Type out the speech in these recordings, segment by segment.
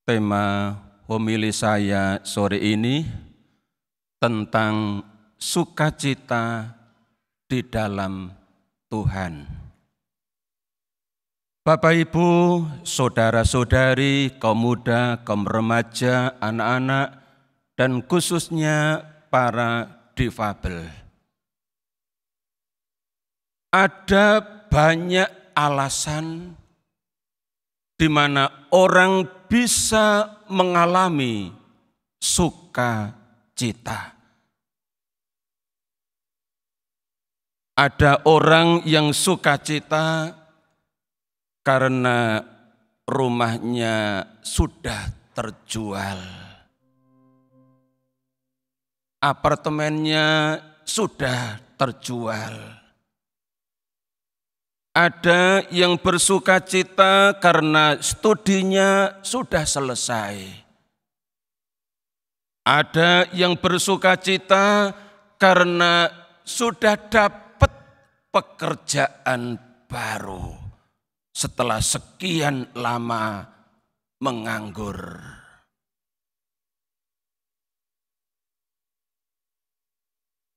Tema homili saya sore ini tentang sukacita di dalam Tuhan. Bapak, Ibu, saudara-saudari, kaum muda, kaum remaja, anak-anak, dan khususnya para difabel. Ada banyak alasan di mana orang bisa mengalami sukacita. Ada orang yang sukacita karena rumahnya sudah terjual, apartemennya sudah terjual. Ada yang bersukacita karena studinya sudah selesai. Ada yang bersukacita karena sudah dapat pekerjaan baru setelah sekian lama menganggur.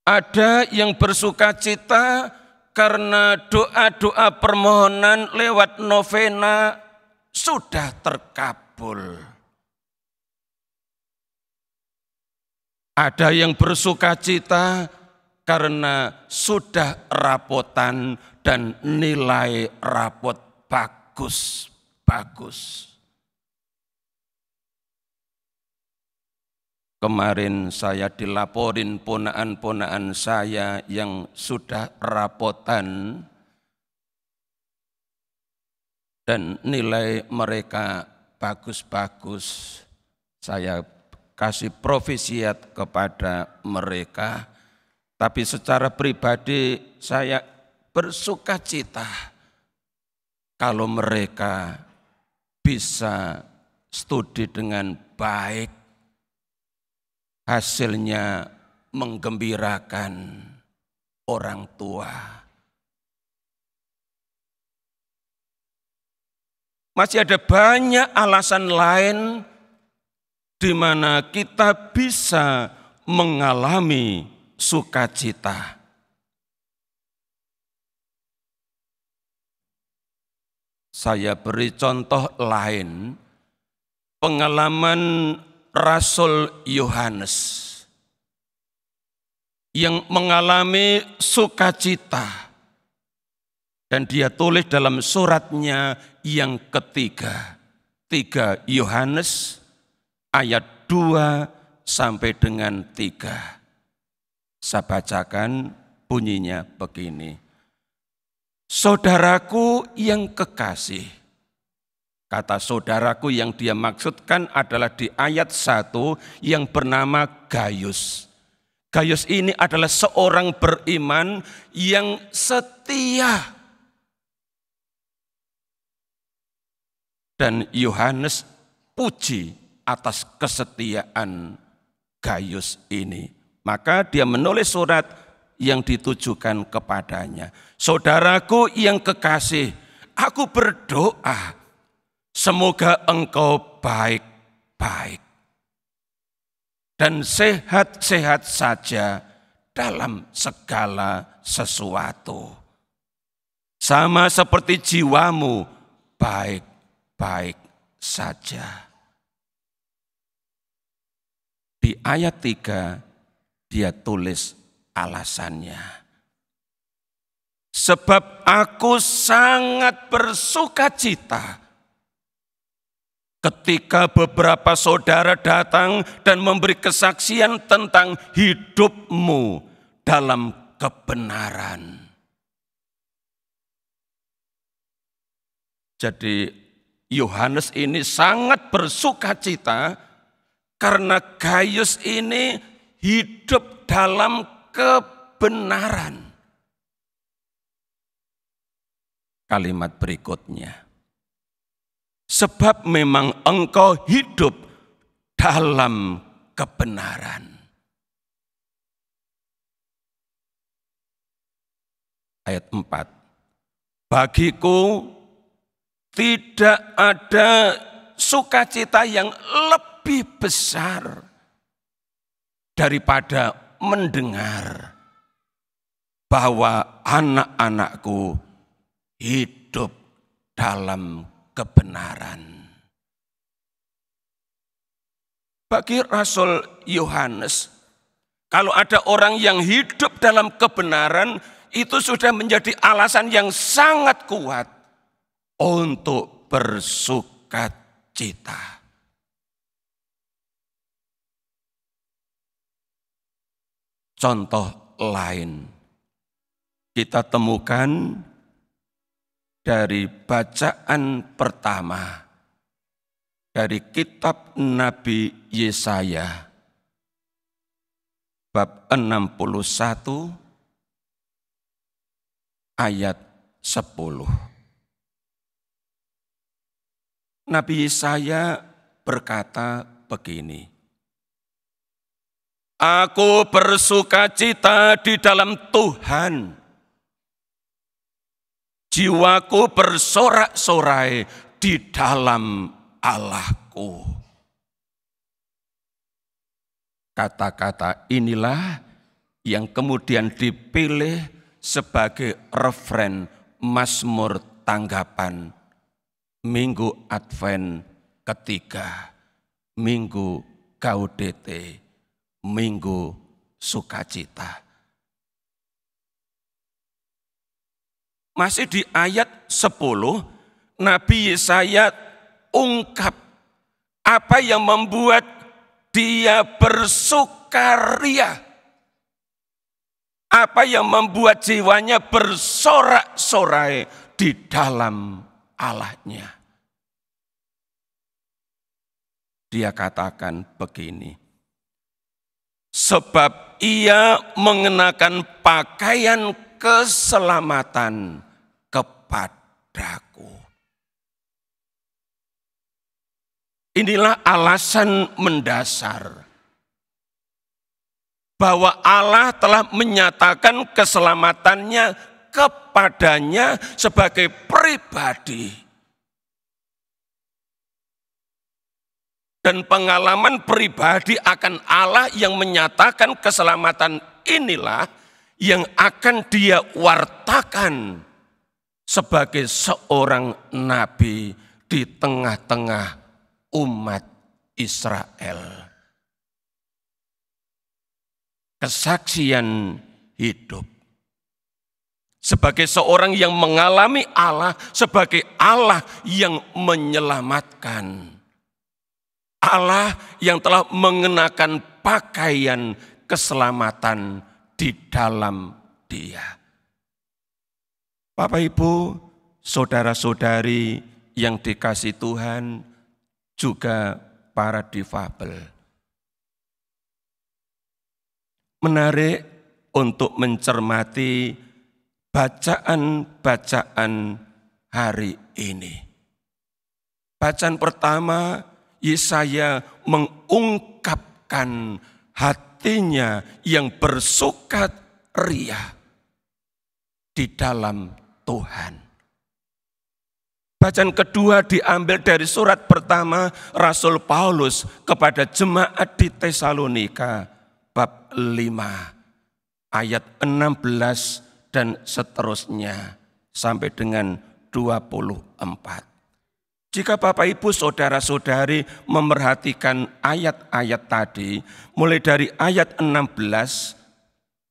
Ada yang bersukacita karena doa-doa permohonan lewat novena sudah terkabul. Ada yang bersukacita karena sudah rapotan dan nilai rapot bagus. Kemarin saya dilaporin ponaan-ponaan saya yang sudah rapotan dan nilai mereka bagus-bagus. Saya kasih provisiat kepada mereka, tapi secara pribadi saya bersukacita kalau mereka bisa studi dengan baik. Hasilnya menggembirakan orang tua. Masih ada banyak alasan lain di mana kita bisa mengalami sukacita. Saya beri contoh lain, pengalaman Rasul Yohanes yang mengalami sukacita dan dia tulis dalam suratnya yang ketiga, 3 Yohanes ayat 2 sampai dengan 3. Saya bacakan, bunyinya begini. Saudaraku yang kekasih. Kata saudaraku yang dia maksudkan adalah di ayat 1 yang bernama Gaius. Gaius ini adalah seorang beriman yang setia. Dan Yohanes puji atas kesetiaan Gaius ini. Maka dia menulis surat yang ditujukan kepadanya. Saudaraku yang kekasih, aku berdoa semoga engkau baik-baik dan sehat-sehat saja dalam segala sesuatu. Sama seperti jiwamu baik-baik saja. Di ayat 3 dia tulis alasannya. Sebab aku sangat bersukacita ketika beberapa saudara datang dan memberi kesaksian tentang hidupmu dalam kebenaran. Jadi Yohanes ini sangat bersukacita karena Gaius ini hidup dalam kebenaran. Kalimat berikutnya. Sebab memang engkau hidup dalam kebenaran. Ayat 4. Bagiku tidak ada sukacita yang lebih besar daripada mendengar bahwa anak-anakku hidup dalam kebenaran. Bagi Rasul Yohanes, kalau ada orang yang hidup dalam kebenaran, itu sudah menjadi alasan yang sangat kuat untuk bersukacita. Contoh lain kita temukan dari bacaan pertama dari kitab Nabi Yesaya bab 61 ayat 10. Nabi Yesaya berkata begini, "Aku bersukacita di dalam Tuhan. Jiwaku bersorak-sorai di dalam Allahku." Kata-kata inilah yang kemudian dipilih sebagai refren Mazmur tanggapan Minggu Advent ketiga, Minggu Gaudete, Minggu Sukacita. Masih di ayat 10, Nabi Yesaya ungkap apa yang membuat dia bersukaria. Apa yang membuat jiwanya bersorak-sorai di dalam Allahnya. Dia katakan begini, sebab ia mengenakan pakaian keselamatan kepadaku. Inilah alasan mendasar bahwa Allah telah menyatakan keselamatannya kepadanya sebagai pribadi. Dan pengalaman pribadi akan Allah yang menyatakan keselamatan inilah yang akan dia wartakan sebagai seorang nabi di tengah-tengah umat Israel. Kesaksian hidup. Sebagai seorang yang mengalami Allah, sebagai Allah yang menyelamatkan. Allah yang telah mengenakan pakaian keselamatan di dalam Dia. Bapak Ibu, saudara-saudari yang dikasihi Tuhan, juga para difabel. Menarik untuk mencermati bacaan-bacaan hari ini. Bacaan pertama, Yesaya mengungkapkan hatinya yang bersukaria di dalam Tuhan. Bacaan kedua diambil dari surat pertama Rasul Paulus kepada jemaat di Tesalonika bab 5 ayat 16 dan seterusnya sampai dengan 24. Jika Bapak Ibu saudara-saudari memerhatikan ayat-ayat tadi, mulai dari ayat 16,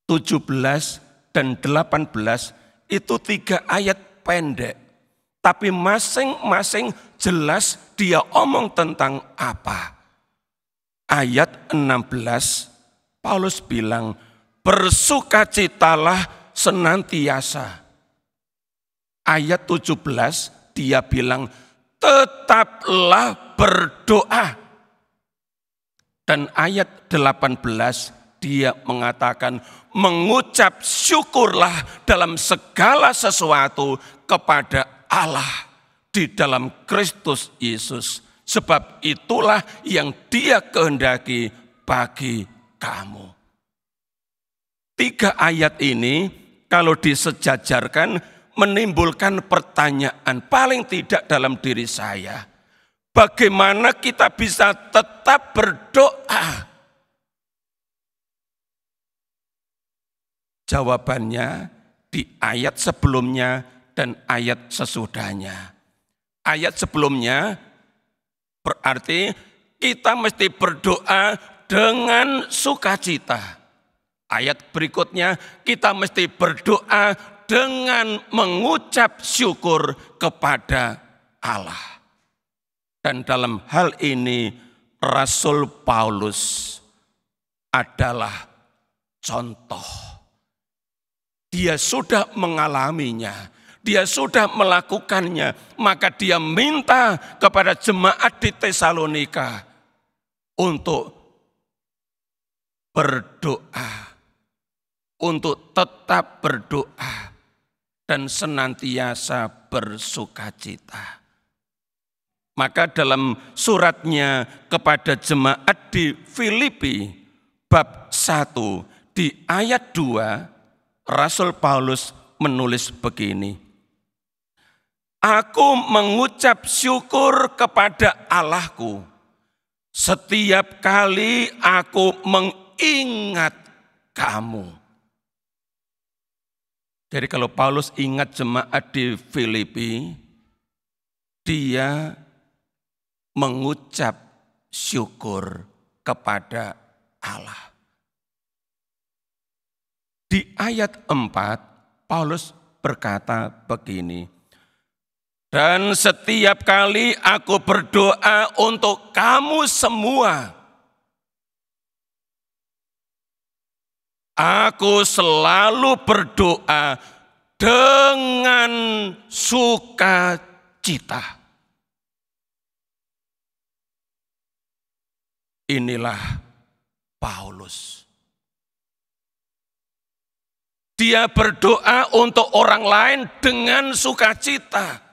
17, dan 18, itu 3 ayat pendek. Tapi masing-masing jelas dia omong tentang apa. Ayat 16, Paulus bilang, bersukacitalah senantiasa. Ayat 17, dia bilang, tetaplah berdoa. Dan ayat 18 dia mengatakan mengucap syukurlah dalam segala sesuatu kepada Allah di dalam Kristus Yesus. Sebab itulah yang Dia kehendaki bagi kamu. 3 ayat ini kalau disejajarkan menimbulkan pertanyaan paling tidak dalam diri saya. bagaimana kita bisa tetap berdoa? Jawabannya di ayat sebelumnya dan ayat sesudahnya. Ayat sebelumnya berarti kita mesti berdoa dengan sukacita. Ayat berikutnya kita mesti berdoa dengan mengucap syukur kepada Allah. Dan dalam hal ini Rasul Paulus adalah contoh. Dia sudah mengalaminya, dia sudah melakukannya, maka dia minta kepada jemaat di Tesalonika untuk berdoa, untuk tetap berdoa dan senantiasa bersukacita. Maka dalam suratnya kepada jemaat di Filipi bab 1 di ayat 2, Rasul Paulus menulis begini. Aku mengucap syukur kepada Allahku setiap kali aku mengingat kamu. Jadi kalau Paulus ingat jemaat di Filipi, dia mengucap syukur kepada Allah. Di ayat 4, Paulus berkata begini, dan setiap kali aku berdoa untuk kamu semua, aku selalu berdoa dengan sukacita. Inilah Paulus. Dia berdoa untuk orang lain dengan sukacita.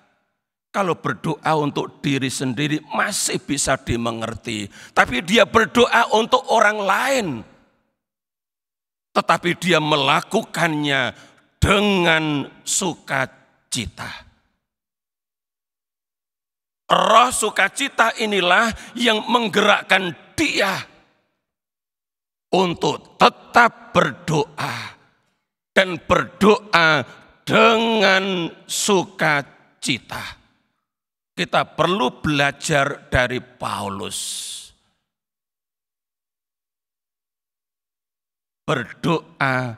Kalau berdoa untuk diri sendiri masih bisa dimengerti. Tapi dia berdoa untuk orang lain. Tetapi dia melakukannya dengan sukacita. Roh sukacita inilah yang menggerakkan dia untuk tetap berdoa. Dan berdoa dengan sukacita. Kita perlu belajar dari Paulus. Berdoa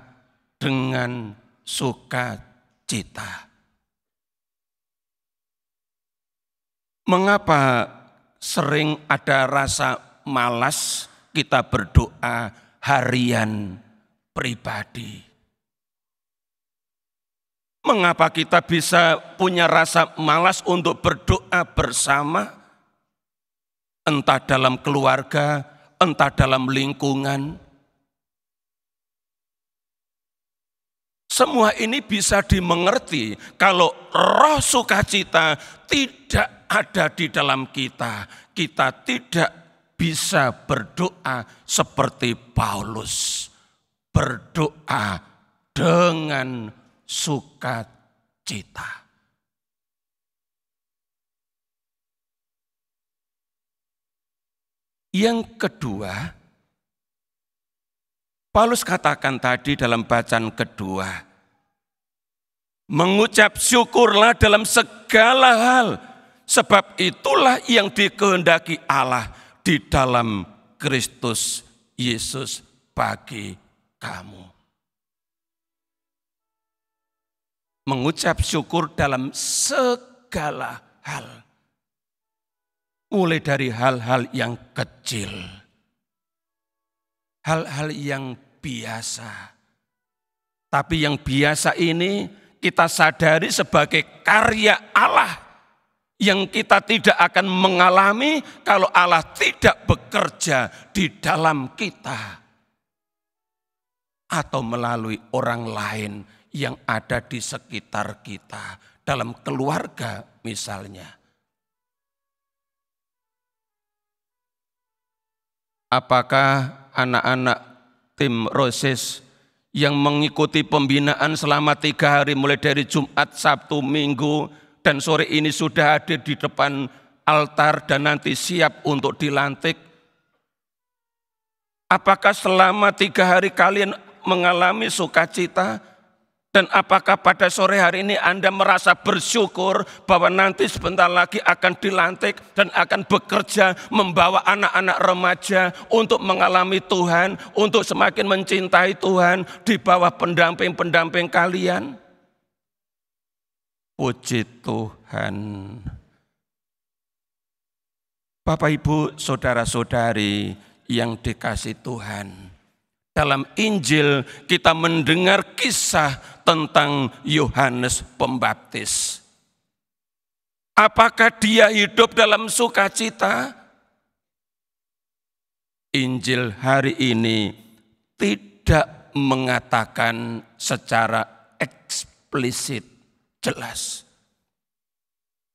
dengan sukacita. Mengapa sering ada rasa malas kita berdoa harian pribadi? Mengapa kita bisa punya rasa malas untuk berdoa bersama? Entah dalam keluarga, entah dalam lingkungan. Semua ini bisa dimengerti kalau roh sukacita tidak ada di dalam kita. Kita tidak bisa berdoa seperti Paulus. Berdoa dengan sukacita. Yang kedua, Paulus katakan tadi dalam bacaan kedua, mengucap syukurlah dalam segala hal, sebab itulah yang dikehendaki Allah di dalam Kristus Yesus bagi kamu. Mengucap syukur dalam segala hal. Mulai dari hal-hal yang kecil. Hal-hal yang biasa. Tapi yang biasa ini kita sadari sebagai karya Allah. Yang kita tidak akan mengalami kalau Allah tidak bekerja di dalam kita. Atau melalui orang lain yang ada di sekitar kita, dalam keluarga misalnya. Apakah anak-anak tim Roses yang mengikuti pembinaan selama 3 hari mulai dari Jumat, Sabtu, Minggu, dan sore ini sudah hadir di depan altar dan nanti siap untuk dilantik? Apakah selama 3 hari kalian mengalami sukacita? Dan apakah pada sore hari ini Anda merasa bersyukur bahwa nanti sebentar lagi akan dilantik dan akan bekerja membawa anak-anak remaja untuk mengalami Tuhan, untuk semakin mencintai Tuhan di bawah pendamping-pendamping kalian? Puji Tuhan. Bapak, Ibu, saudara-saudari yang dikasih Tuhan. Dalam Injil kita mendengar kisah tentang Yohanes Pembaptis. Apakah dia hidup dalam sukacita? Injil hari ini tidak mengatakan secara eksplisit jelas.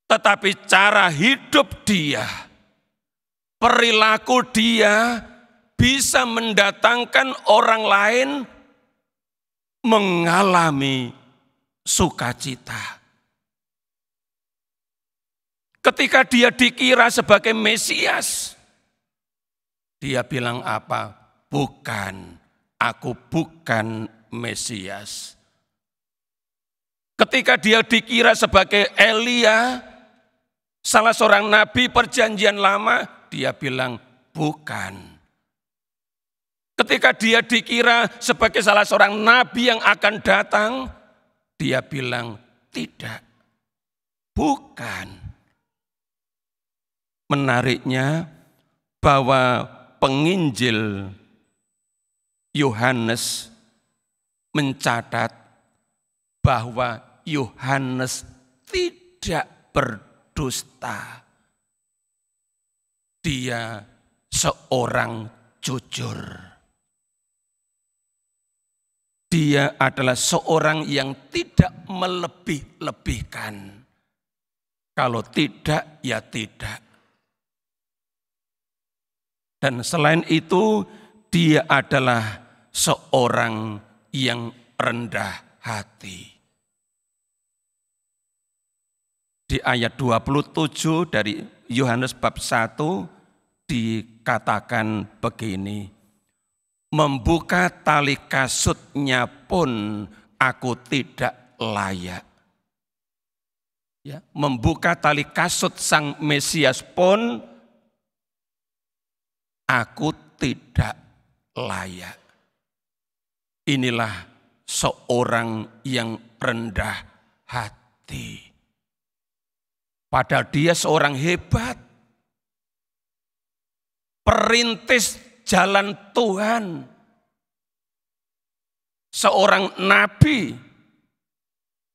Tetapi cara hidup dia, perilaku dia bisa mendatangkan orang lain mengalami sukacita. Ketika dia dikira sebagai Mesias, dia bilang apa? Bukan, aku bukan Mesias. Ketika dia dikira sebagai Elia, salah seorang nabi perjanjian lama, dia bilang bukan. Ketika dia dikira sebagai salah seorang nabi yang akan datang, dia bilang tidak, bukan. Menariknya bahwa penginjil Yohanes mencatat bahwa Yohanes tidak berdusta. Dia seorang jujur. Dia adalah seorang yang tidak melebih-lebihkan. Kalau tidak, ya tidak. Dan selain itu, dia adalah seorang yang rendah hati. Di ayat 27 dari Yohanes bab 1 dikatakan begini. Membuka tali kasutnya pun aku tidak layak. Ya, membuka tali kasut sang Mesias pun aku tidak layak. Inilah seorang yang rendah hati. Padahal dia seorang hebat. Perintis jalan Tuhan. Seorang nabi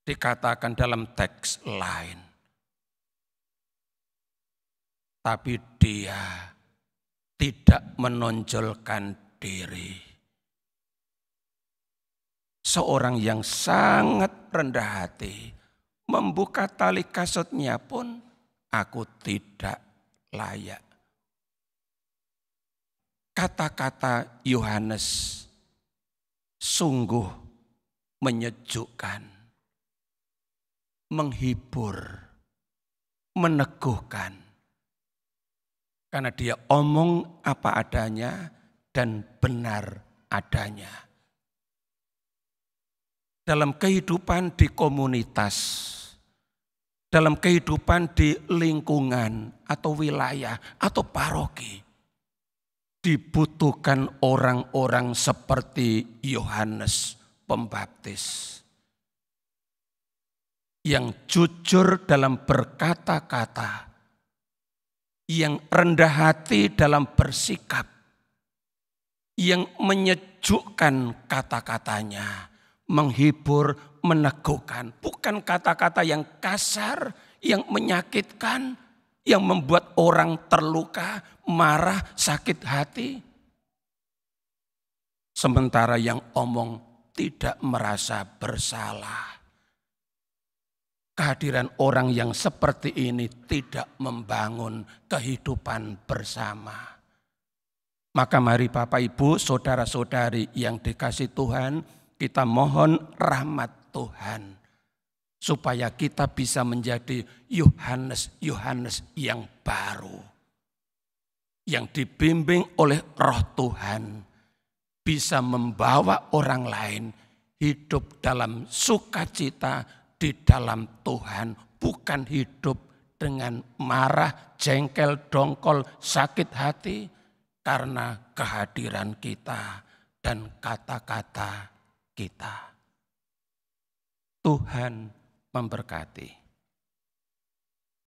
dikatakan dalam teks lain. Tapi dia tidak menonjolkan diri. Seorang yang sangat rendah hati. Membuka tali kasutnya pun aku tidak layak. Kata-kata Yohanes sungguh menyejukkan, menghibur, meneguhkan. Karena dia omong apa adanya dan benar adanya. Dalam kehidupan di komunitas, dalam kehidupan di lingkungan atau wilayah atau paroki, dibutuhkan orang-orang seperti Yohanes Pembaptis yang jujur dalam berkata-kata, yang rendah hati dalam bersikap, yang menyejukkan kata-katanya, menghibur, meneguhkan. Bukan kata-kata yang kasar, yang menyakitkan, yang membuat orang terluka, marah, sakit hati. Sementara yang omong tidak merasa bersalah. Kehadiran orang yang seperti ini tidak membangun kehidupan bersama. Maka mari Bapak Ibu, saudara-saudari yang dikasih Tuhan, kita mohon rahmat Tuhan. supaya kita bisa menjadi Yohanes yang baru, yang dibimbing oleh Roh Tuhan, bisa membawa orang lain hidup dalam sukacita di dalam Tuhan, bukan hidup dengan marah, jengkel, dongkol, sakit hati karena kehadiran kita dan kata-kata kita. Tuhan memberkati.